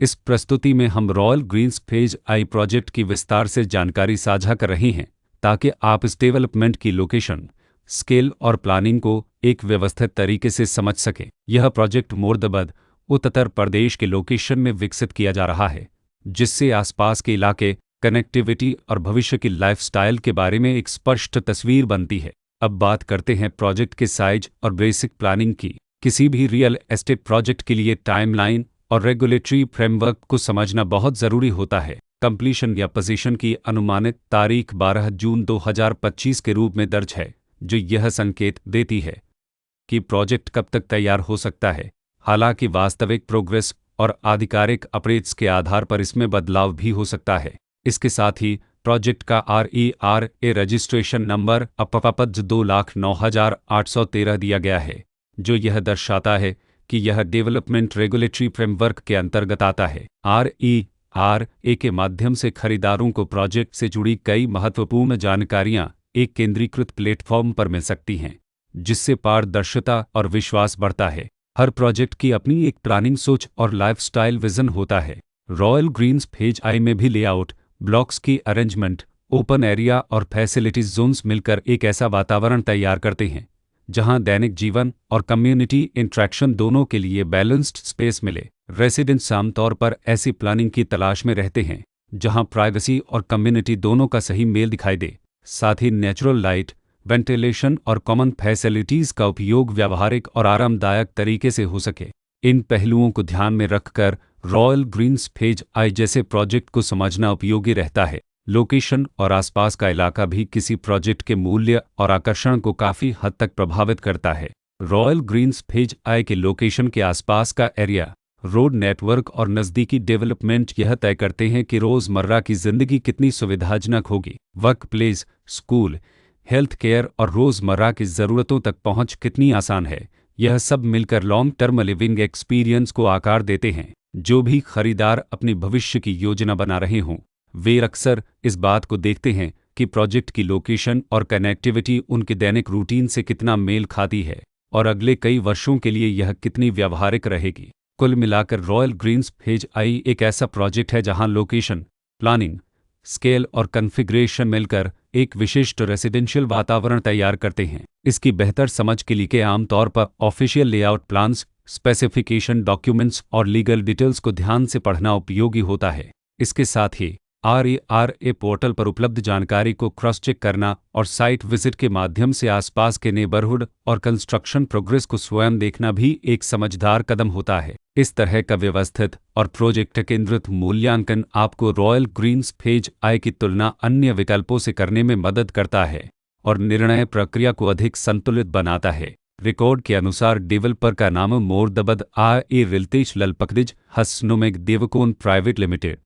इस प्रस्तुति में हम Royal Greens phase I project की विस्तार से जानकारी साझा कर रहे हैं ताकि आप इस डेवलपमेंट की लोकेशन, स्केल और प्लानिंग को एक व्यवस्थित तरीके से समझ सकें। यह प्रोजेक्ट मुर्दाबाद, उत्तर प्रदेश के लोकेशन में विकसित किया जा रहा है, जिससे आसपास के इलाके, कनेक्टिविटी और भविष्य की लाइफस्टाइल के बारे में एक स्पष्ट तस्वीर बनती है। अब बात करते हैं प्रोजेक्ट के साइज और बेसिक प्लानिंग की। किसी भी रियल एस्टेट प्रोजेक्ट के लिए टाइमलाइन और रेगुलेटरी फ्रेमवर्क को समझना बहुत ज़रूरी होता है। कंप्लीशन या पोजीशन की अनुमानित तारीख 12 जून 2025 के रूप में दर्ज है, जो यह संकेत देती है कि प्रोजेक्ट कब तक तैयार हो सकता है। हालांकि वास्तविक प्रोग्रेस और आधिकारिक अपडेट्स के आधार पर इसमें बदलाव भी हो सकता है। इसके साथ ही प्रोजेक्ट का RERA रजिस्ट्रेशन नंबर अपपज 2,09,813 दिया गया है, जो यह दर्शाता है कि यह डेवलपमेंट रेगुलेटरी फ्रेमवर्क के अंतर्गत आता है। RERA के माध्यम से खरीदारों को प्रोजेक्ट से जुड़ी कई महत्वपूर्ण जानकारियां एक केंद्रीकृत प्लेटफॉर्म पर मिल सकती हैं, जिससे पारदर्शिता और विश्वास बढ़ता है। हर प्रोजेक्ट की अपनी एक प्लानिंग सोच और लाइफस्टाइल विजन होता है। रॉयल ग्रीन्स फेज आई में भी लेआउट, ब्लॉक्स की अरेंजमेंट, ओपन एरिया और फैसिलिटीज जोन्स मिलकर एक ऐसा वातावरण तैयार करते हैं जहां दैनिक जीवन और कम्युनिटी इंटरेक्शन दोनों के लिए बैलेंस्ड स्पेस मिले। रेसिडेंट्स आमतौर पर ऐसी प्लानिंग की तलाश में रहते हैं जहां प्राइवेसी और कम्युनिटी दोनों का सही मेल दिखाई दे। साथ ही नेचुरल लाइट, वेंटिलेशन और कॉमन फैसिलिटीज का उपयोग व्यावहारिक और आरामदायक तरीके से हो सके। इन पहलुओं को ध्यान में रखकर रॉयल ग्रीन्स फेज आई जैसे प्रोजेक्ट को समझना उपयोगी रहता है। लोकेशन और आसपास का इलाका भी किसी प्रोजेक्ट के मूल्य और आकर्षण को काफ़ी हद तक प्रभावित करता है। रॉयल ग्रीन्स फेज आई के लोकेशन के आसपास का एरिया, रोड नेटवर्क और नज़दीकी डेवलपमेंट यह तय करते हैं कि रोज़मर्रा की ज़िंदगी कितनी सुविधाजनक होगी। Work place, school, health care और रोज़मर्रा की ज़रूरतों तक पहुंच कितनी आसान है। यह सब मिलकर लॉन्ग टर्म लिविंग एक्सपीरियंस को आकार देते हैं। जो भी खरीदार अपनी भविष्य की योजना बना रहे हों, वे अक्सर इस बात को देखते हैं कि प्रोजेक्ट की लोकेशन और कनेक्टिविटी उनके दैनिक रूटीन से कितना मेल खाती है और अगले कई वर्षों के लिए यह कितनी व्यावहारिक रहेगी। कुल मिलाकर रॉयल ग्रीन्स फेज आई एक ऐसा प्रोजेक्ट है जहां लोकेशन, प्लानिंग, स्केल और कॉन्फ़िगरेशन मिलकर एक विशिष्ट रेसिडेंशियल वातावरण तैयार करते हैं। इसकी बेहतर समझ के लिए आमतौर पर official layout plans, specification documents और लीगल डिटेल्स को ध्यान से पढ़ना उपयोगी होता है। इसके साथ ही RERA पोर्टल पर उपलब्ध जानकारी को क्रॉस चेक करना और साइट विजिट के माध्यम से आसपास के नेबरहुड और कंस्ट्रक्शन प्रोग्रेस को स्वयं देखना भी एक समझदार कदम होता है। इस तरह का व्यवस्थित और प्रोजेक्ट केंद्रित मूल्यांकन आपको रॉयल ग्रीन्स फेज आई की तुलना अन्य विकल्पों से करने में मदद करता है और निर्णय प्रक्रिया को अधिक संतुलित बनाता है। रिकॉर्ड के अनुसार डेवलपर का नाम मुर्दाबाद RE रिल्तेश ललपकदिज हसनुमेग देवकोन प्राइवेट लिमिटेड